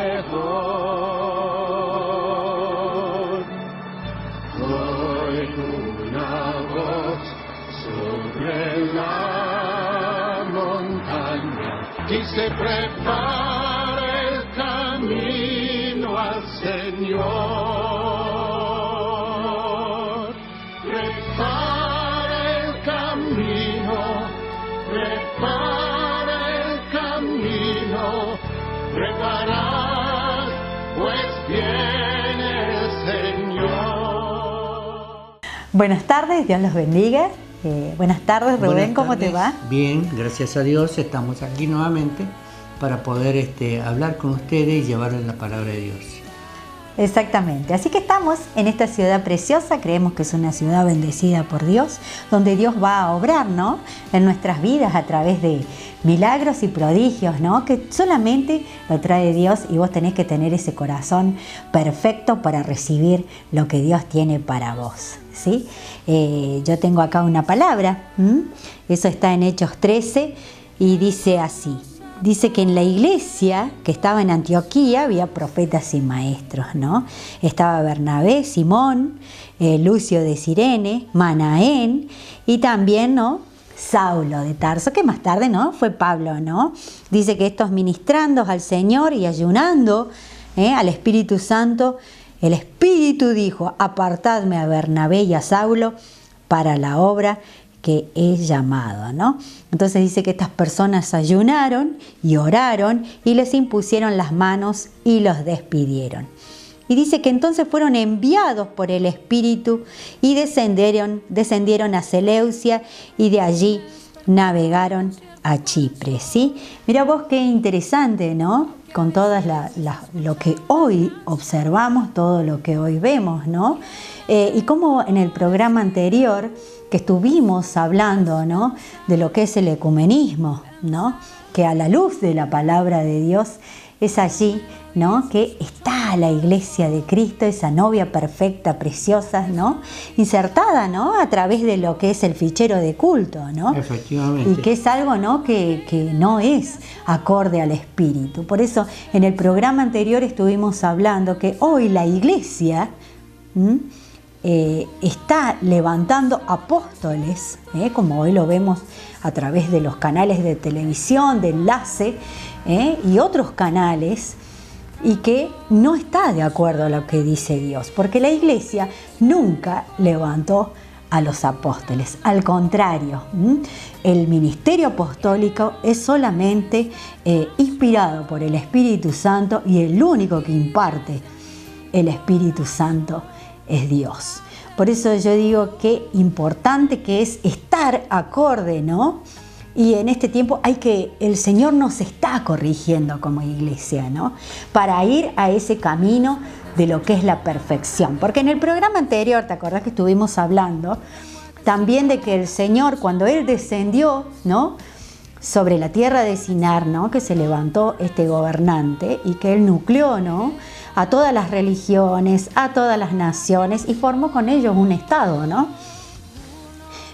mejor. Oigo una voz sobre la montaña y se prepara el camino al Señor. Prepara el camino, preparad, pues viene el Señor. Buenas tardes, Dios los bendiga. Buenas tardes, Rubén, ¿cómo te va? Bien, gracias a Dios, estamos aquí nuevamente para poder hablar con ustedes y llevarles la palabra de Dios. Exactamente, así que estamos en esta ciudad preciosa, creemos que es una ciudad bendecida por Dios, donde Dios va a obrar, ¿no?, en nuestras vidas a través de milagros y prodigios, ¿no?, que solamente lo trae Dios, y vos tenés que tener ese corazón perfecto para recibir lo que Dios tiene para vos, ¿sí? Yo tengo acá una palabra, eso está en Hechos 13 y dice así. Dice que en la iglesia que estaba en Antioquía había profetas y maestros, ¿no? Estaba Bernabé, Simón, Lucio de Cirene, Manaén y también, ¿no?, Saulo de Tarso, que más tarde, ¿no?, fue Pablo, ¿no? Dice que estos ministrando al Señor y ayunando al Espíritu Santo, el Espíritu dijo: apartadme a Bernabé y a Saulo para la obra que es llamado, ¿no? Entonces dice que estas personas ayunaron y oraron y les impusieron las manos y los despidieron. Y dice que entonces fueron enviados por el Espíritu y descendieron a Seleucia y de allí navegaron a Chipre, ¿sí? Mira vos qué interesante, ¿no? Con todas lo que hoy observamos, todo lo que hoy vemos, ¿no? Y como en el programa anterior que estuvimos hablando, ¿no?, de lo que es el ecumenismo, ¿no?, que a la luz de la palabra de Dios es allí, ¿no?, que está la iglesia de Cristo, esa novia perfecta, preciosa, ¿no?, insertada, ¿no?, a través de lo que es el fichero de culto, ¿no? Efectivamente. Y que es algo, ¿no?, que no es acorde al Espíritu. Por eso en el programa anterior estuvimos hablando que hoy la iglesia está levantando apóstoles, como hoy lo vemos a través de los canales de televisión, de enlace y otros canales, y que no está de acuerdo a lo que dice Dios, porque la iglesia nunca levantó a los apóstoles. Al contrario, el ministerio apostólico es solamente inspirado por el Espíritu Santo, y el único que imparte el Espíritu Santo es Dios. Por eso yo digo qué importante que es estar acorde, ¿no? Y en este tiempo el Señor nos está corrigiendo como iglesia, ¿no?, para ir a ese camino de lo que es la perfección. Porque en el programa anterior, ¿te acordás que estuvimos hablando también de que el Señor, cuando Él descendió, ¿no?, sobre la tierra de Sinar, ¿no?, que se levantó este gobernante y que Él nucleó, ¿no?, a todas las religiones, a todas las naciones, y formó con ellos un estado, ¿no?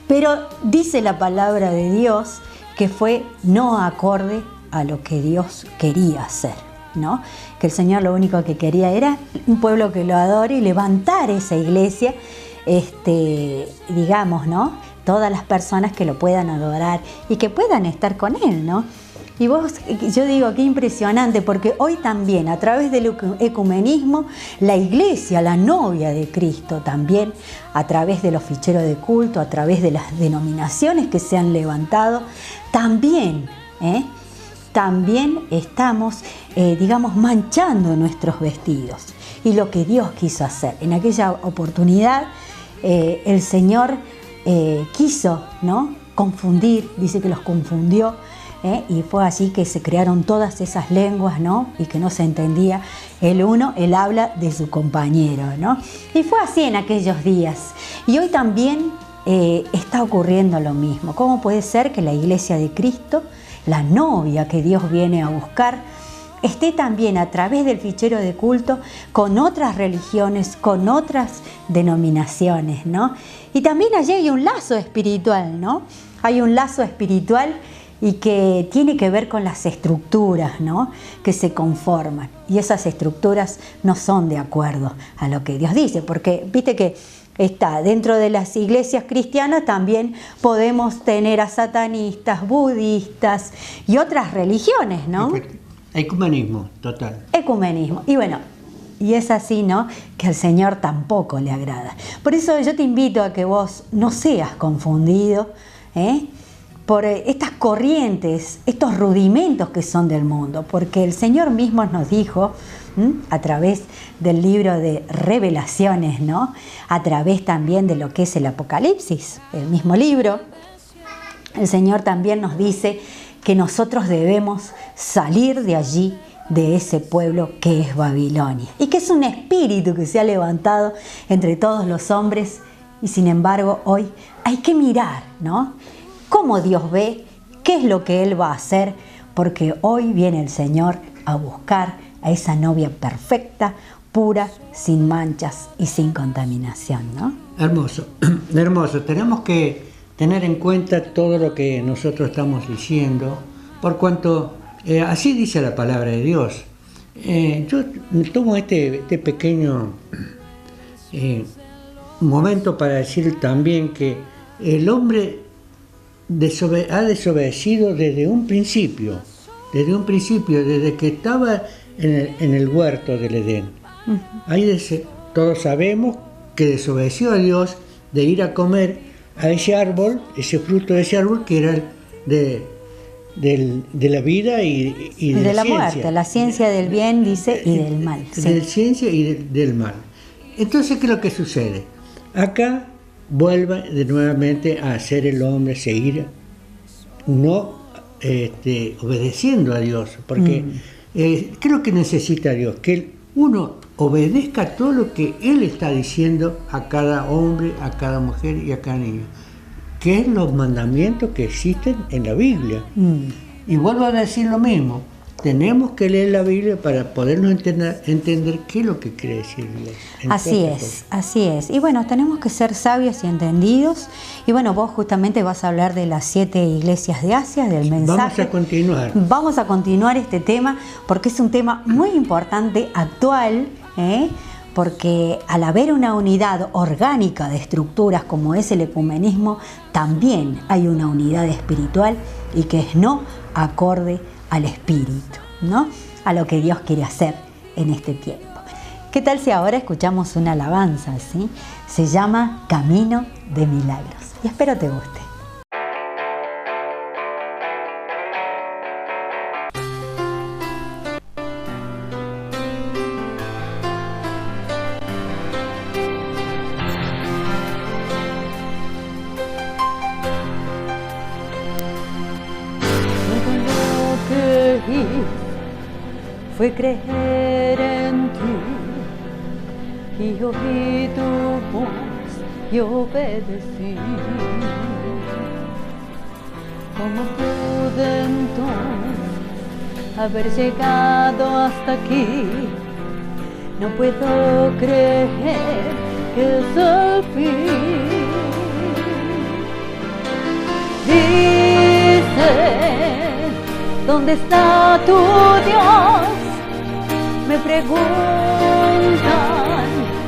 Pero dice la palabra de Dios que fue no acorde a lo que Dios quería hacer, ¿no? Que el Señor lo único que quería era un pueblo que lo adore y levantar esa iglesia, digamos, ¿no?, todas las personas que lo puedan adorar y que puedan estar con Él, ¿no? Y yo digo, qué impresionante, porque hoy también, a través del ecumenismo, la iglesia, la novia de Cristo también, a través de los ficheros de culto, a través de las denominaciones que se han levantado, también estamos, digamos, manchando nuestros vestidos. Y lo que Dios quiso hacer. En aquella oportunidad, el Señor quiso, ¿no?, confundir, dice que los confundió, y fue así que se crearon todas esas lenguas, ¿no?, y que no se entendía el habla de su compañero, ¿no? Y fue así en aquellos días. Y hoy también está ocurriendo lo mismo. ¿Cómo puede ser que la iglesia de Cristo, la novia que Dios viene a buscar, esté también a través del fichero de culto con otras religiones, con otras denominaciones, ¿no? Y también allí hay un lazo espiritual, ¿no? Hay un lazo espiritual y que tiene que ver con las estructuras, ¿no?, que se conforman. Y esas estructuras no son de acuerdo a lo que Dios dice, porque viste que está dentro de las iglesias cristianas también podemos tener a satanistas, budistas y otras religiones, ¿no? Ecumenismo, total. Ecumenismo. Y bueno, y es así, ¿no?, que al Señor tampoco le agrada. Por eso yo te invito a que vos no seas confundido, por estas corrientes, estos rudimentos que son del mundo, porque el Señor mismo nos dijo, a través del libro de Revelaciones, ¿no?, a través también de lo que es el Apocalipsis, el mismo libro, el Señor también nos dice que nosotros debemos salir de allí, de ese pueblo que es Babilonia, y que es un espíritu que se ha levantado entre todos los hombres, y sin embargo hoy hay que mirar, ¿no?, cómo Dios ve, qué es lo que Él va a hacer, porque hoy viene el Señor a buscar a esa novia perfecta, pura, sin manchas y sin contaminación, ¿no? Hermoso, hermoso. Tenemos que tener en cuenta todo lo que nosotros estamos diciendo, por cuanto así dice la palabra de Dios. Yo tomo este pequeño momento para decir también que el hombre ha desobedecido desde un principio, desde que estaba en el huerto del Edén. Ahí todos sabemos que desobedeció a Dios de ir a comer a ese árbol, ese fruto de ese árbol que era de la vida y de la ciencia. Muerte, la ciencia del bien, dice, y del mal. De la ciencia y del mal. Entonces, ¿qué es lo que sucede? Acá vuelve nuevamente a hacer el hombre, seguir no obedeciendo a Dios, porque ¿qué es lo que necesita Dios? Que uno obedezca todo lo que Él está diciendo a cada hombre, a cada mujer y a cada niño, que es los mandamientos que existen en la Biblia. Y vuelvo a decir lo mismo, tenemos que leer la Biblia para podernos entender qué es lo que quiere decir Dios. Así es. Y bueno, tenemos que ser sabios y entendidos. Y bueno, vos justamente vas a hablar de las 7 iglesias de Asia, del mensaje. Vamos a continuar este tema porque es un tema muy importante, actual, porque al haber una unidad orgánica de estructuras como es el ecumenismo, también hay una unidad espiritual y que es no acorde al espíritu, ¿no?, a lo que Dios quiere hacer en este tiempo. ¿Qué tal si ahora escuchamos una alabanza, ¿sí? Se llama Camino de Milagros y espero te guste. Fue creer en ti y oí tu voz y obedecí. ¿Cómo pude entonces haber llegado hasta aquí? No puedo creer que es el fin. Dice, ¿dónde está tu Dios? Me preguntan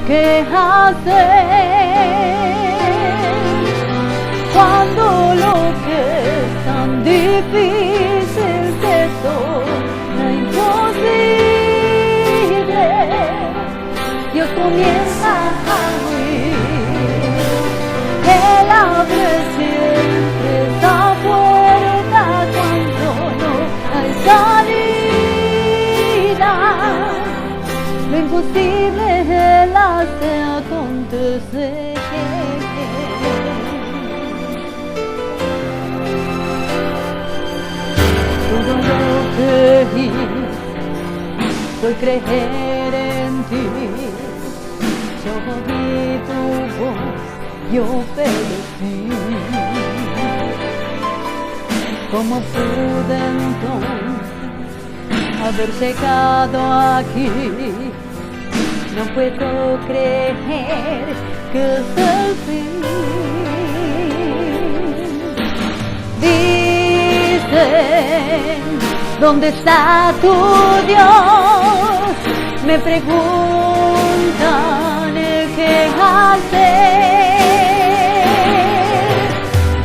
qué hacer cuando lo que es tan difícil se torna imposible. Dios comienza a huir, Él abre siempre esa puerta cuando no hay salida. Lo imposible Él hace acontecer. Todo lo que soy creer en ti. Yo oí tu voz, yo obedecí. ¿Cómo pude entonces haber llegado aquí? No puedo creer que es el fin. Dice, dicen, ¿dónde está tu Dios? Me preguntan qué hacer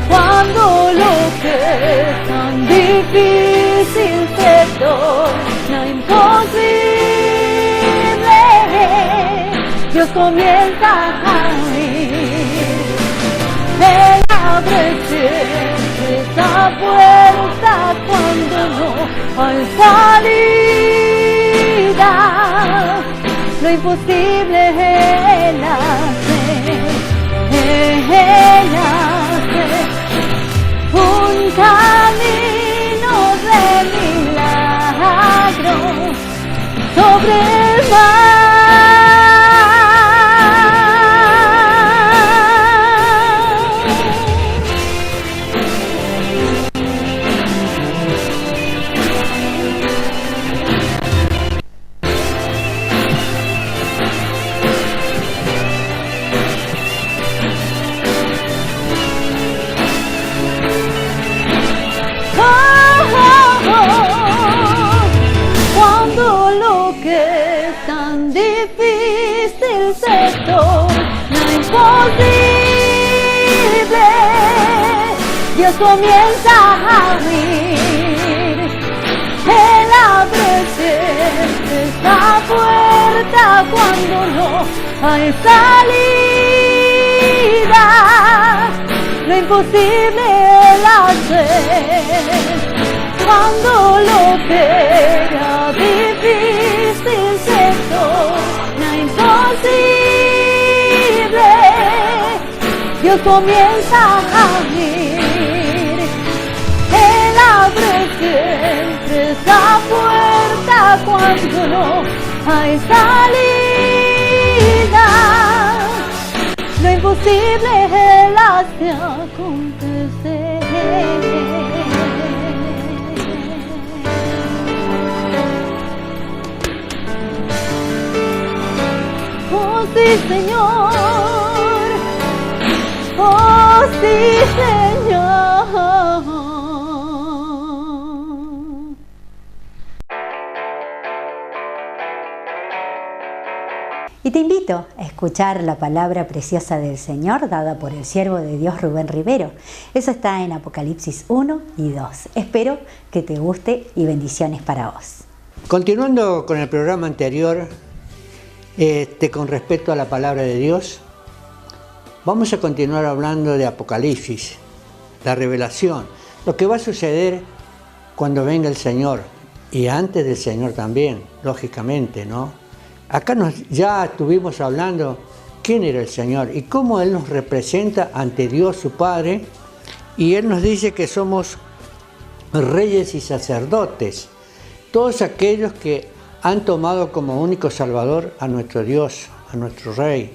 cuando lo que es tan difícil se torna imposible. Dios comienza a huir, Él abre siempre esa puerta cuando no hay salida. Lo imposible Él hace, Él hace un camino de milagros sobre el mar. Se torna imposible, Dios comienza a abrir, Él abre siempre esa puerta cuando no hay salida. Lo imposible Él hace cuando lo que era difícil se torna imposible. Dios comienza a abrir, Él abre siempre esa puerta cuando no hay salida. Lo imposible Él hace acontecer. Oh sí, Señor. Oh sí, Señor. Y te invito a escuchar la palabra preciosa del Señor dada por el siervo de Dios Rubén Rivero. Eso está en Apocalipsis 1 y 2. Espero que te guste y bendiciones para vos. Continuando con el programa anterior, con respecto a la palabra de Dios, vamos a continuar hablando de Apocalipsis, la revelación, lo que va a suceder cuando venga el Señor y antes del Señor también, lógicamente, ¿no? Acá ya estuvimos hablando quién era el Señor y cómo Él nos representa ante Dios su Padre, y Él nos dice que somos reyes y sacerdotes, todos aquellos que han tomado como único Salvador a nuestro Dios, a nuestro Rey,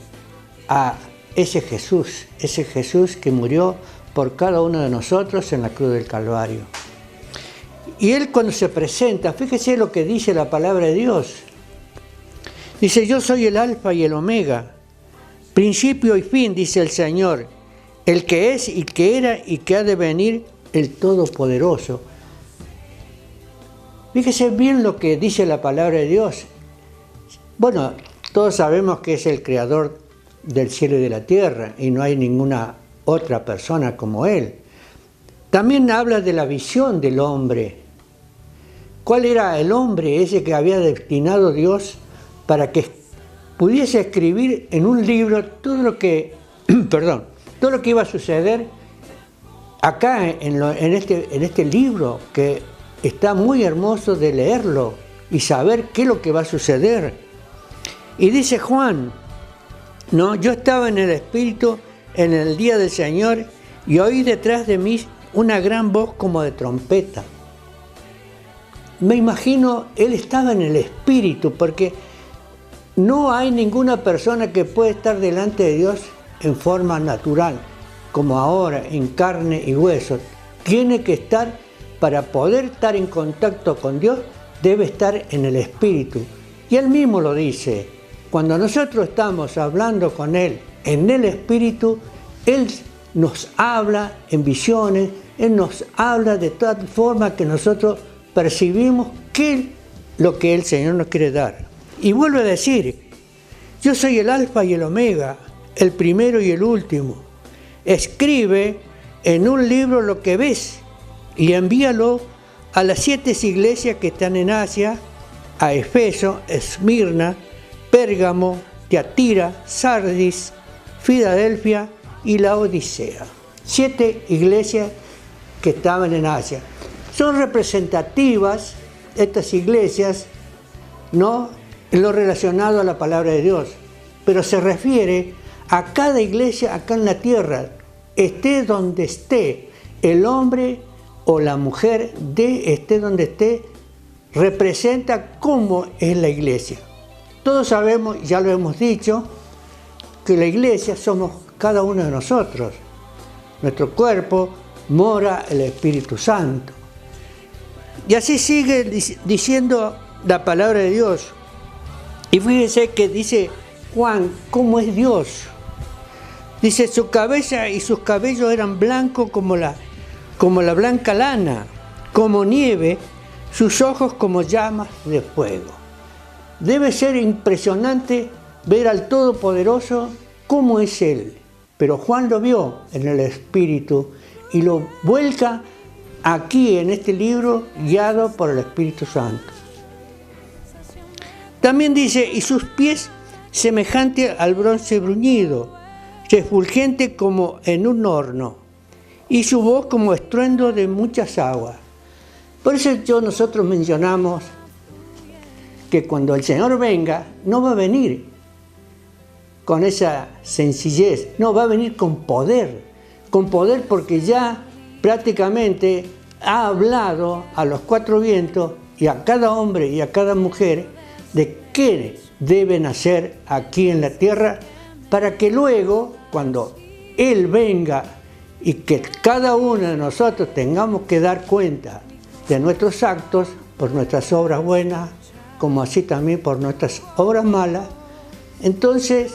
a ese Jesús que murió por cada uno de nosotros en la cruz del Calvario. Y Él cuando se presenta, fíjese lo que dice la palabra de Dios. Dice, yo soy el Alfa y el Omega, principio y fin, dice el Señor, el que es y que era y que ha de venir, el Todopoderoso. Fíjese bien lo que dice la palabra de Dios. Bueno, todos sabemos que es el Creador del cielo y de la tierra y no hay ninguna otra persona como Él. También habla de la visión del hombre. ¿Cuál era el hombre ese que había destinado Dios para que pudiese escribir en un libro todo lo que, todo lo que iba a suceder acá en este libro, que está muy hermoso de leerlo y saber qué es lo que va a suceder? Y dice Juan, no, yo estaba en el Espíritu en el día del Señor y oí detrás de mí una gran voz como de trompeta. Me imagino, él estaba en el Espíritu, porque no hay ninguna persona que pueda estar delante de Dios en forma natural, como ahora, en carne y hueso. Tiene que estar, para poder estar en contacto con Dios, debe estar en el Espíritu. Y Él mismo lo dice, cuando nosotros estamos hablando con Él en el Espíritu, Él nos habla en visiones, Él nos habla de tal forma que nosotros percibimos lo que el Señor nos quiere dar. Y vuelve a decir, yo soy el Alfa y el Omega, el primero y el último. Escribe en un libro lo que ves y envíalo a las 7 iglesias que están en Asia, a Efeso, Esmirna, Pérgamo, Tiatira, Sardis, Filadelfia y Laodicea. 7 iglesias que estaban en Asia. Son representativas estas iglesias, ¿no?, en lo relacionado a la palabra de Dios, pero se refiere a cada iglesia acá en la tierra, esté donde esté, el hombre o la mujer esté donde esté, representa cómo es la iglesia. Todos sabemos, ya lo hemos dicho, que la iglesia somos cada uno de nosotros. Nuestro cuerpo mora el Espíritu Santo. Y así sigue diciendo la palabra de Dios. Y fíjense que dice Juan, ¿cómo es Dios? Dice, su cabeza y sus cabellos eran blancos como la blanca lana, como nieve, sus ojos como llamas de fuego. Debe ser impresionante ver al Todopoderoso cómo es Él. Pero Juan lo vio en el Espíritu y lo vuelca aquí en este libro guiado por el Espíritu Santo. También dice, y sus pies semejante al bronce bruñido, refulgente como en un horno, y su voz como estruendo de muchas aguas. Por eso nosotros mencionamos que cuando el Señor venga, no va a venir con esa sencillez, no, va a venir con poder porque ya prácticamente ha hablado a los 4 vientos y a cada hombre y a cada mujer de qué deben hacer aquí en la tierra, para que luego, cuando Él venga y que cada uno de nosotros tengamos que dar cuenta de nuestros actos, por nuestras obras buenas, como así también por nuestras obras malas, entonces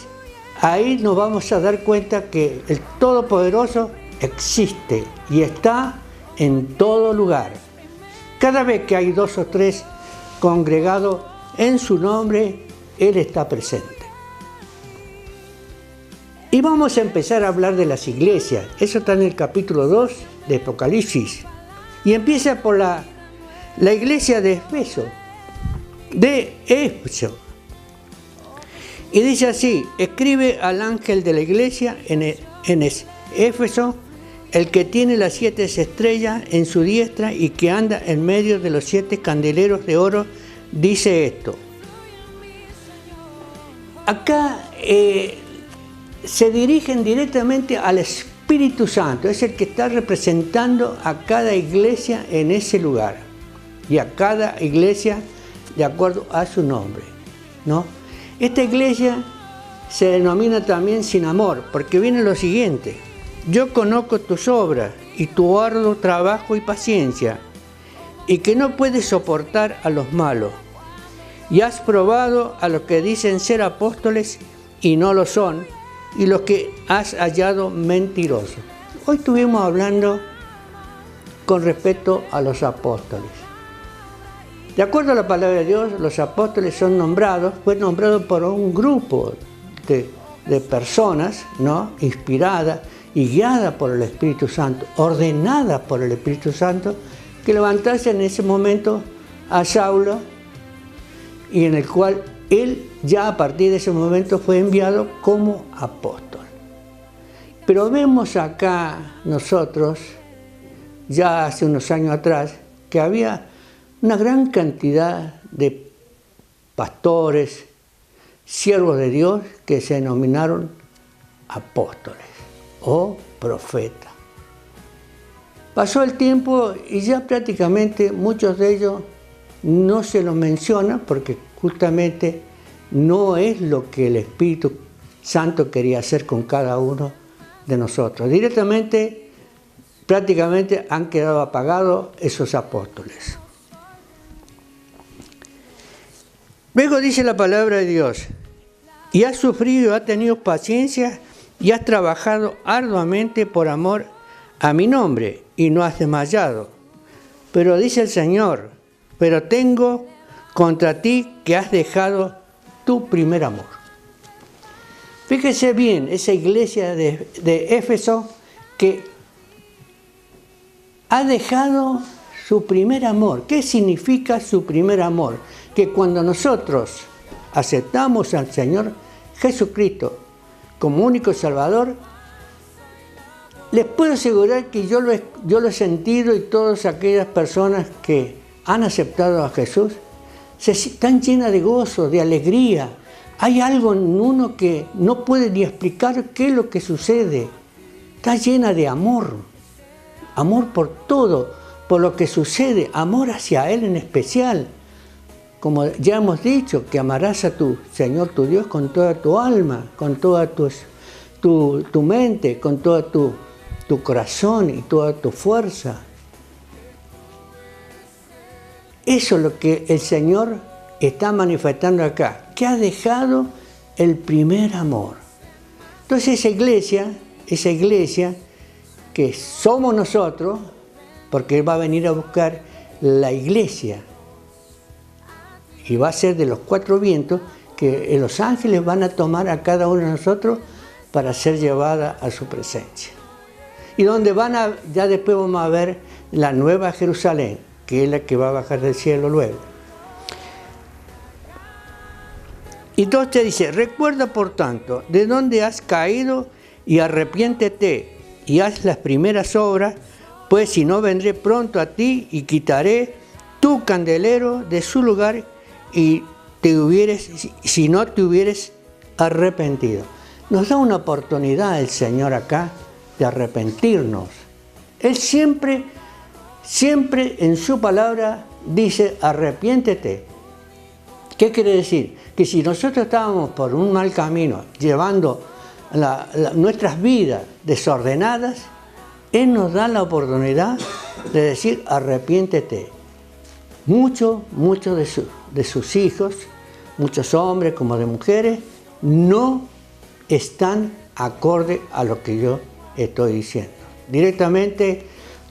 ahí nos vamos a dar cuenta que el Todopoderoso existe y está en todo lugar. Cada vez que hay 2 o 3 congregados en su nombre, Él está presente. Y vamos a empezar a hablar de las iglesias. Eso está en el capítulo 2 de Apocalipsis. Y empieza por la iglesia de Éfeso. Y dice así, escribe al ángel de la iglesia en Éfeso, el que tiene las 7 estrellas en su diestra y que anda en medio de los 7 candeleros de oro, dice esto. Acá se dirigen directamente al Espíritu Santo, es el que está representando a cada iglesia en ese lugar y a cada iglesia de acuerdo a su nombre, ¿no? Esta iglesia se denomina también sin amor, porque viene lo siguiente: yo conozco tus obras y tu arduo trabajo y paciencia, y que no puedes soportar a los malos, y has probado a los que dicen ser apóstoles y no lo son, y los que has hallado mentirosos. Hoy estuvimos hablando con respecto a los apóstoles. De acuerdo a la palabra de Dios, los apóstoles fue nombrado por un grupo de personas, ¿no?, inspiradas y guiadas por el Espíritu Santo, ordenadas por el Espíritu Santo, que levantase en ese momento a Saulo, y en el cual él ya a partir de ese momento fue enviado como apóstol. Pero vemos acá nosotros, ya hace unos años atrás, que había una gran cantidad de pastores, siervos de Dios, que se denominaron apóstoles o profetas. Pasó el tiempo y ya prácticamente muchos de ellos no se los menciona, porque justamente no es lo que el Espíritu Santo quería hacer con cada uno de nosotros. Directamente, prácticamente han quedado apagados esos apóstoles. Luego dice la palabra de Dios, y has sufrido, has tenido paciencia y has trabajado arduamente por amor a mi nombre, y no has desmayado. Pero dice el Señor, pero tengo contra ti que has dejado tu primer amor. Fíjese bien, esa iglesia de Éfeso que ha dejado su primer amor. ¿Qué significa su primer amor? Que cuando nosotros aceptamos al Señor Jesucristo como único Salvador, les puedo asegurar que yo lo he sentido, y todas aquellas personas que han aceptado a Jesús están llenas de gozo, de alegría. Hay algo en uno que no puede ni explicar qué es lo que sucede. Está llena de amor, amor por todo, por lo que sucede, amor hacia Él en especial. Como ya hemos dicho, que amarás a tu Señor, tu Dios, con toda tu alma, con toda tu mente, con todo tu corazón y toda tu fuerza. Eso es lo que el Señor está manifestando acá, que ha dejado el primer amor. Entonces esa iglesia que somos nosotros, porque Él va a venir a buscar la iglesia, y va a ser de los 4 vientos, que los ángeles van a tomar a cada uno de nosotros para ser llevada a su presencia. Y donde ya después vamos a ver la nueva Jerusalén, que es la que va a bajar del cielo luego. Y entonces dice, recuerda por tanto de dónde has caído y arrepiéntete y haz las primeras obras, pues si no vendré pronto a ti y quitaré tu candelero de su lugar y si no te hubieres arrepentido. Nos da una oportunidad el Señor acá de arrepentirnos. Él siempre en su palabra dice arrepiéntete. ¿Qué quiere decir? Que si nosotros estábamos por un mal camino, llevando nuestras vidas desordenadas, Él nos da la oportunidad de decir arrepiéntete. Muchos de sus hijos, muchos hombres como de mujeres, no están acorde a lo que yo estoy diciendo. Directamente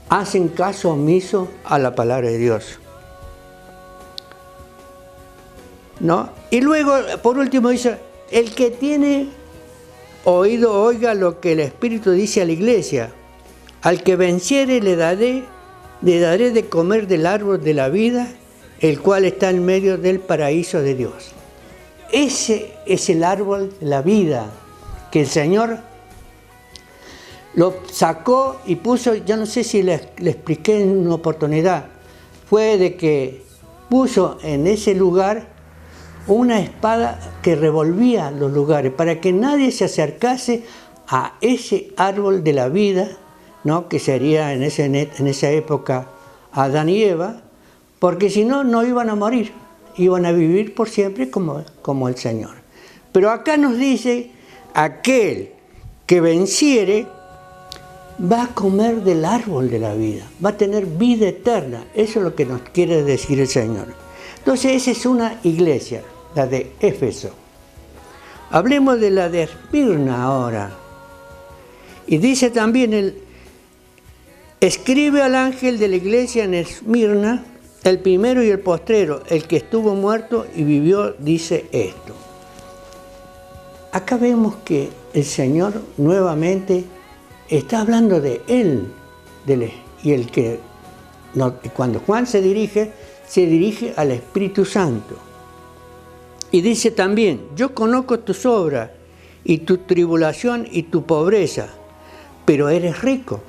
hacen caso omiso a la palabra de Dios. ¿No? Y luego, por último, dice, el que tiene oído, oiga lo que el Espíritu dice a la iglesia. Al que venciere le daré de comer del árbol de la vida, el cual está en medio del paraíso de Dios. Ese es el árbol de la vida que el Señor lo sacó y puso. Yo no sé si le expliqué en una oportunidad, fue de que puso en ese lugar una espada que revolvía los lugares para que nadie se acercase a ese árbol de la vida, ¿no? Que sería en esa época Adán y Eva, porque si no, no iban a morir, iban a vivir por siempre como el Señor. Pero acá nos dice, aquel que venciere va a comer del árbol de la vida, va a tener vida eterna. Eso es lo que nos quiere decir el Señor. Entonces esa es una iglesia, la de Éfeso. Hablemos de la de Esmirna ahora. Y dice también, escribe al ángel de la iglesia en Esmirna, el primero y el postrero, el que estuvo muerto y vivió, dice esto. Acá vemos que el Señor nuevamente está hablando de Él, y el que cuando Juan se dirige al Espíritu Santo. Y dice también, yo conozco tus obras y tu tribulación y tu pobreza, pero eres rico.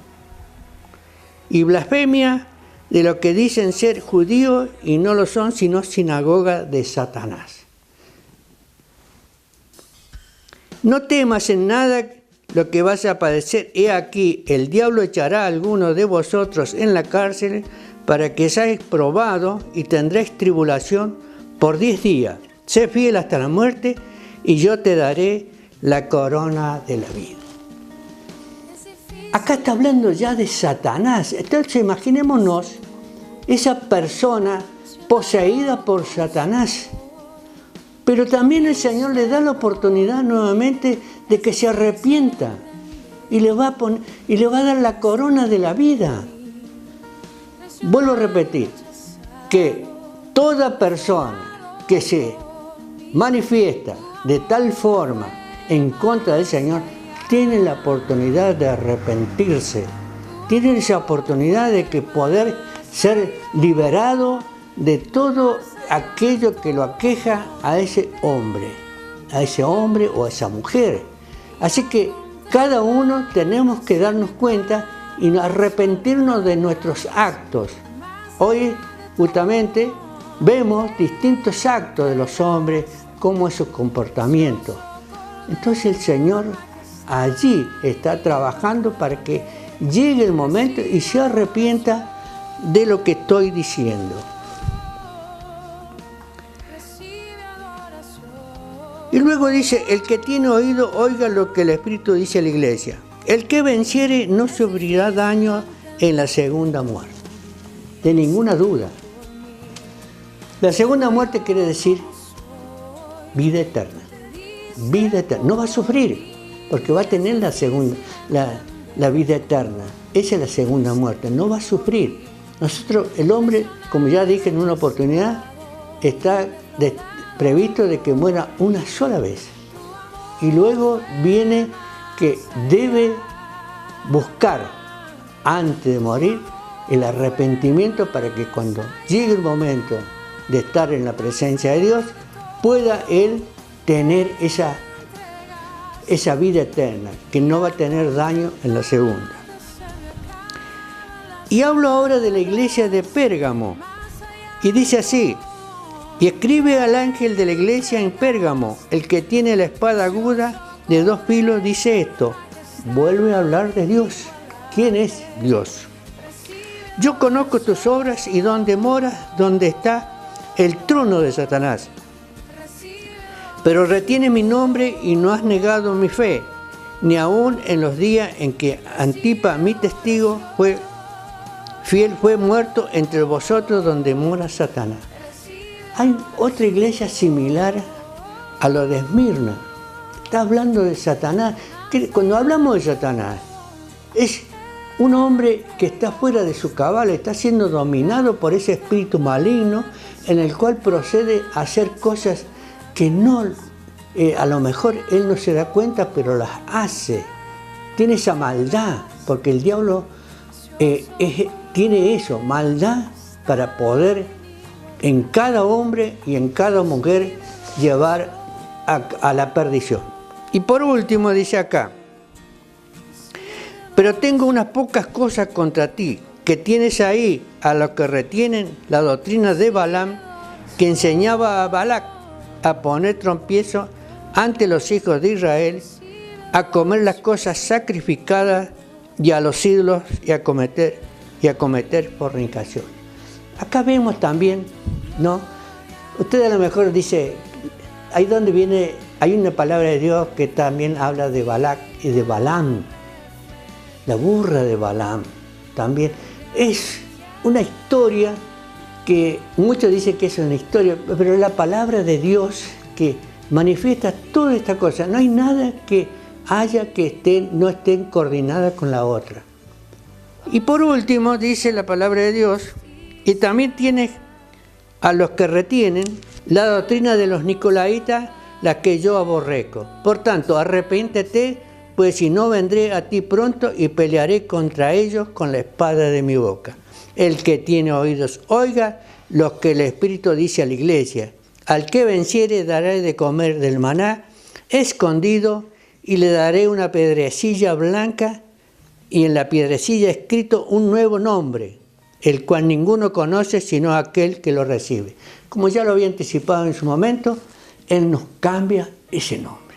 Y blasfemia de lo que dicen ser judíos y no lo son, sino sinagoga de Satanás. No temas en nada lo que vas a padecer. He aquí, el diablo echará a alguno de vosotros en la cárcel para que seáis probados y tendréis tribulación por 10 días. Sé fiel hasta la muerte y yo te daré la corona de la vida. Acá está hablando ya de Satanás. Entonces imaginémonos esa persona poseída por Satanás. Pero también el Señor le da la oportunidad nuevamente de que se arrepienta y le va a dar la corona de la vida. vuelvo a repetir, que toda persona que se manifiesta de tal forma en contra del Señor, tiene la oportunidad de arrepentirse, tiene esa oportunidad de que poder ser liberado de todo aquello que lo aqueja a ese hombre o a esa mujer. Así que cada uno tenemos que darnos cuenta y arrepentirnos de nuestros actos. Hoy justamente vemos distintos actos de los hombres, como es su comportamiento. Entonces el Señor allí está trabajando para que llegue el momento y se arrepienta de lo que estoy diciendo. Y luego dice, el que tiene oído, oiga lo que el Espíritu dice a la iglesia. El que venciere no sufrirá daño en la segunda muerte. De ninguna duda. La segunda muerte quiere decir vida eterna. Vida eterna. No va a sufrir, porque va a tener la vida eterna. Esa es la segunda muerte. No va a sufrir. Nosotros, el hombre, como ya dije en una oportunidad, está previsto de que muera una sola vez. Y luego viene que debe buscar, antes de morir, el arrepentimiento para que cuando llegue el momento de estar en la presencia de Dios, pueda él tener esa vida eterna, que no va a tener daño en la segunda. Y hablo ahora de la iglesia de Pérgamo, y dice así: y escribe al ángel de la iglesia en Pérgamo, el que tiene la espada aguda de 2 filos, dice esto. Vuelve a hablar de Dios. ¿Quién es Dios? Yo conozco tus obras y dónde moras, dónde está el trono de Satanás. Pero retienes mi nombre y no has negado mi fe, ni aun en los días en que Antipa, mi testigo, fue muerto entre vosotros donde mora Satanás. Hay otra iglesia similar a lo de Esmirna. Está hablando de Satanás. Cuando hablamos de Satanás, es un hombre que está fuera de su cabal, está siendo dominado por ese espíritu maligno en el cual procede a hacer cosas que no, a lo mejor él no se da cuenta, pero las hace. Tiene esa maldad, porque el diablo tiene eso, maldad para poder en cada hombre y en cada mujer llevar a la perdición. Y por último dice acá: pero tengo unas pocas cosas contra ti, que tienes ahí a los que retienen la doctrina de Balaam, que enseñaba a Balac a poner trompiezo ante los hijos de Israel, a comer las cosas sacrificadas y a los ídolos y a cometer fornicación. Acá vemos también, ¿no? Usted a lo mejor dice, ahí donde viene, hay una palabra de Dios que también habla de Balac y de Balaam, la burra de Balaam. También es una historia que muchos dicen que es una historia, pero la palabra de Dios que manifiesta toda esta cosa. No hay nada que haya que no estén coordinadas con la otra. Y por último dice la palabra de Dios, y también tienes a los que retienen la doctrina de los nicolaitas, la que yo aborrezco. Por tanto, arrepéntete, pues si no vendré a ti pronto y pelearé contra ellos con la espada de mi boca. El que tiene oídos, oiga lo que el Espíritu dice a la iglesia. Al que venciere daré de comer del maná escondido, y le daré una piedrecilla blanca, y en la piedrecilla escrito un nuevo nombre, el cual ninguno conoce sino aquel que lo recibe. Como ya lo había anticipado en su momento, Él nos cambia ese nombre.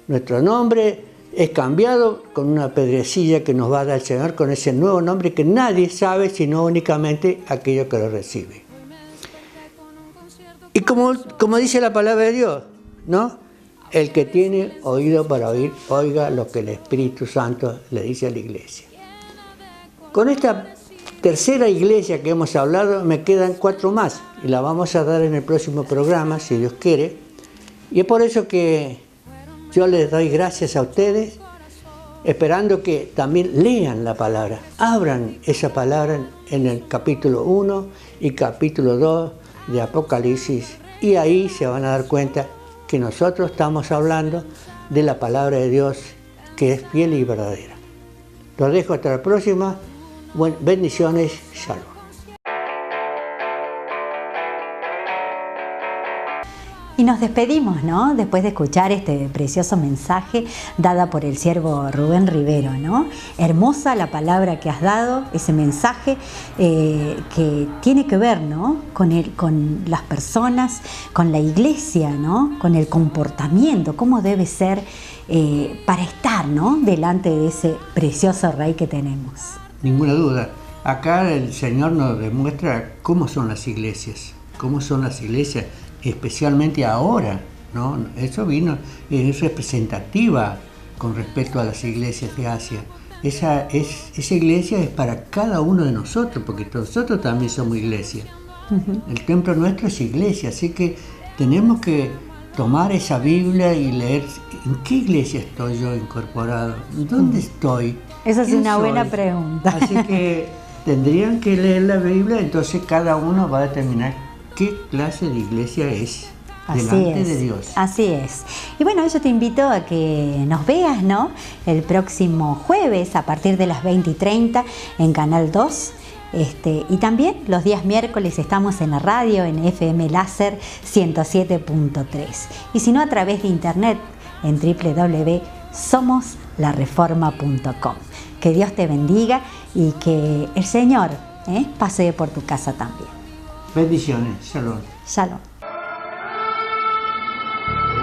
Nuestro nombre es cambiado con una piedrecilla que nos va a dar el Señor, con ese nuevo nombre que nadie sabe sino únicamente aquellos que lo reciben. Y como dice la palabra de Dios, ¿no? El que tiene oído para oír, oiga lo que el Espíritu Santo le dice a la iglesia. Con esta tercera iglesia que hemos hablado, me quedan 4 más y la vamos a dar en el próximo programa, si Dios quiere. Y es por eso que yo les doy gracias a ustedes esperando que también lean la palabra, abran esa palabra en el capítulo 1 y capítulo 2 de Apocalipsis, y ahí se van a dar cuenta que nosotros estamos hablando de la palabra de Dios, que es fiel y verdadera. Los dejo hasta la próxima. Bendiciones, shalom. Y nos despedimos, ¿no? Después de escuchar este precioso mensaje dada por el siervo Rubén Rivero, ¿no? Hermosa la palabra que has dado, ese mensaje que tiene que ver, ¿no? Con las personas, con la iglesia, ¿no? Con el comportamiento, cómo debe ser para estar, ¿no? Delante de ese precioso Rey que tenemos. Ninguna duda. Acá el Señor nos demuestra cómo son las iglesias, especialmente ahora, ¿no? Eso es representativa con respecto a las iglesias de Asia. Esa iglesia es para cada uno de nosotros, porque nosotros también somos iglesia. El templo nuestro es iglesia, así que tenemos que tomar esa Biblia y leer en qué iglesia estoy yo incorporado, ¿dónde estoy? Esa es una buena pregunta. Así que tendrían que leer la Biblia, entonces cada uno va a determinar qué clase de iglesia es delante de Dios. Así es. Y bueno, yo te invito a que nos veas, ¿no? El próximo jueves a partir de las 20:30 en Canal 2. Y también los días miércoles estamos en la radio en FM Láser 107.3. Y si no, a través de internet en www.somoslareforma.com. Que Dios te bendiga y que el Señor pasee por tu casa también. Bendiciones. Shalom. Shalom.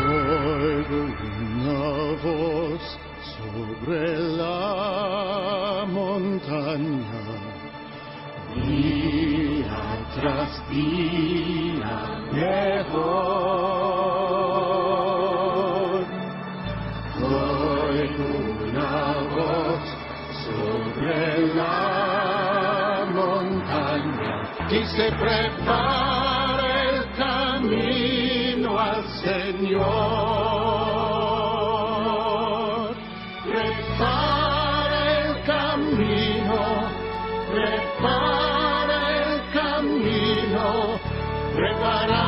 Oigo una voz sobre la montaña, día tras día mejor. Oigo una voz sobre la montaña, y se prepara el camino al Señor. Prepara el camino, prepara el camino, prepara